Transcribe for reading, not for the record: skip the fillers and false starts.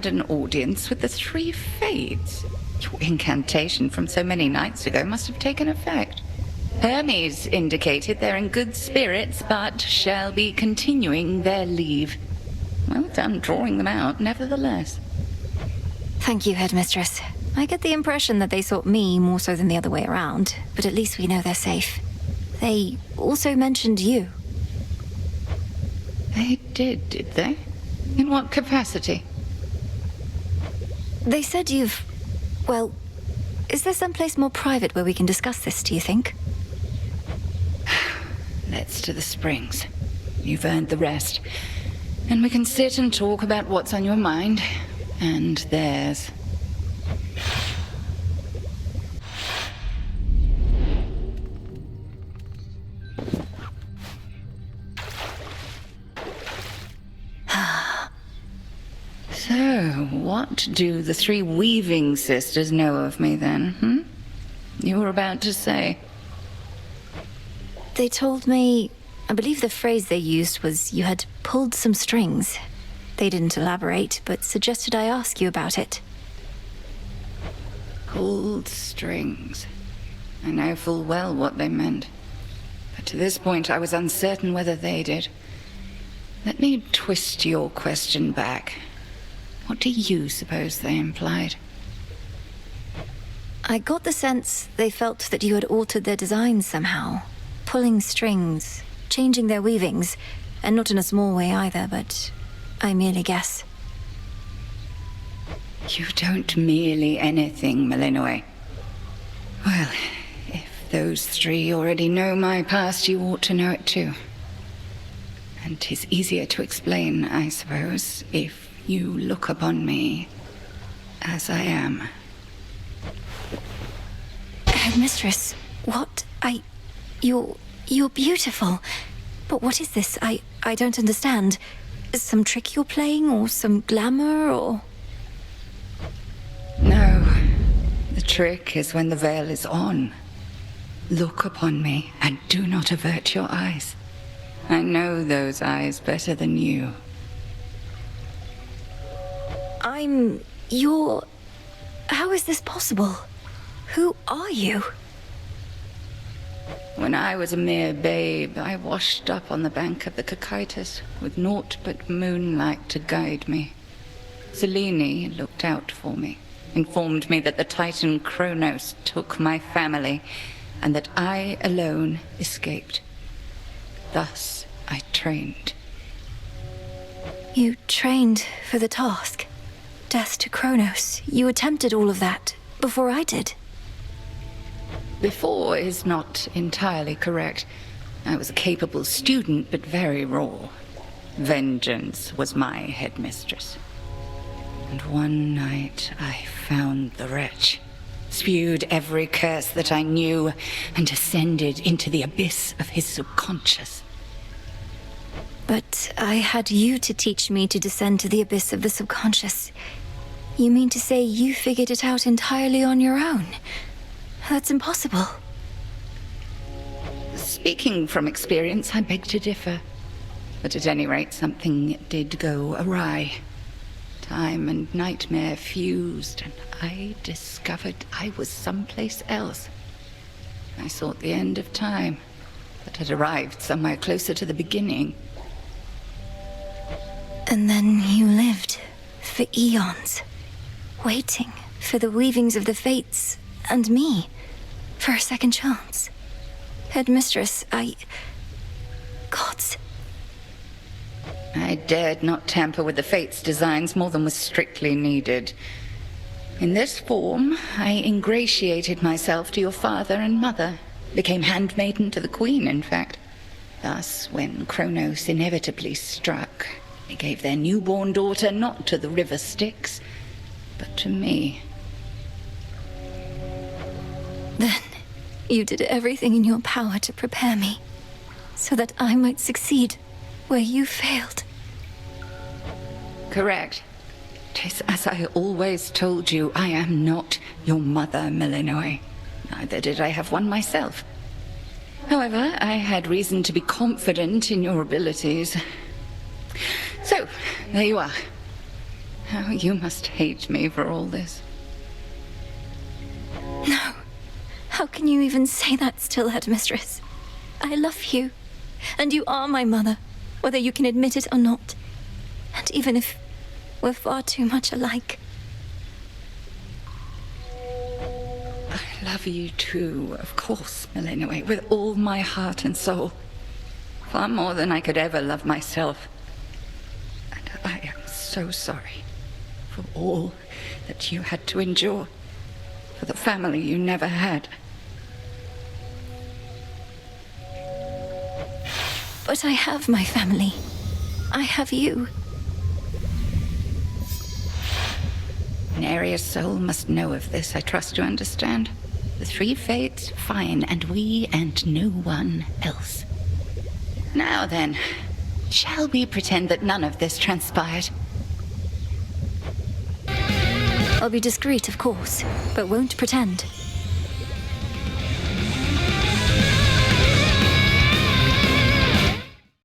had an audience with the three Fates. Your incantation from so many nights ago must have taken effect. Hermes indicated they're in good spirits, but shall be continuing their leave. Well done drawing them out, nevertheless. Thank you, Headmistress. I get the impression that they sought me more so than the other way around, but at least we know they're safe. They also mentioned you. They did they? In what capacity? They said you've... Well, is there someplace more private where we can discuss this, do you think? Let's to the springs. You've earned the rest. And we can sit and talk about what's on your mind, and theirs. So, what do the three weaving sisters know of me then, You were about to say. They told me... I believe the phrase they used was you had pulled some strings. They didn't elaborate, but suggested I ask you about it. Pulled strings. I know full well what they meant. But to this point I was uncertain whether they did. Let me twist your question back. What do you suppose they implied? I got the sense they felt that you had altered their designs somehow. Pulling strings, changing their weavings, and not in a small way either, but I merely guess. You don't merely anything, Malinois. Well, if those three already know my past, you ought to know it too. And 'tis easier to explain, I suppose, if you look upon me as I am. Headmistress, what? You're beautiful. But what is this? I don't understand. Some trick you're playing, or some glamour, or... No. The trick is when the veil is on. Look upon me, and do not avert your eyes. I know those eyes better than you. How is this possible? Who are you? When I was a mere babe, I washed up on the bank of the Hecate with naught but moonlight to guide me. Selene looked out for me, informed me that the Titan Kronos took my family, and that I alone escaped. Thus I trained. You trained for the task. Death to Kronos. You attempted all of that before I did. Before is not entirely correct. I was a capable student, but very raw. Vengeance was my headmistress. And one night I found the wretch, spewed every curse that I knew, and descended into the abyss of his subconscious. But I had you to teach me to descend to the abyss of the subconscious. You mean to say you figured it out entirely on your own? That's impossible. Speaking from experience, I beg to differ. But at any rate, something did go awry. Time and nightmare fused, and I discovered I was someplace else. I sought the end of time, but had arrived somewhere closer to the beginning. And then you lived for eons, waiting for the weavings of the fates and me, for a second chance. Headmistress, Gods. I dared not tamper with the fates' designs more than was strictly needed. In this form, I ingratiated myself to your father and mother, became handmaiden to the queen, in fact. Thus, when Kronos inevitably struck, they gave their newborn daughter not to the river Styx, but to me. Then, you did everything in your power to prepare me, so that I might succeed where you failed. Correct. 'Tis as I always told you, I am not your mother, Malinois. Neither did I have one myself. However, I had reason to be confident in your abilities. So, there you are. How you must hate me for all this. No. How can you even say that still, Headmistress? I love you. And you are my mother, whether you can admit it or not. And even if we're far too much alike. I love you too, of course, Melinoe, with all my heart and soul. Far more than I could ever love myself. And I am so sorry for all that you had to endure, for the family you never had. But I have my family. I have you. Neria's soul must know of this, I trust you understand. The three fates, fine, and we and no one else. Now then, shall we pretend that none of this transpired? I'll be discreet, of course, but won't pretend.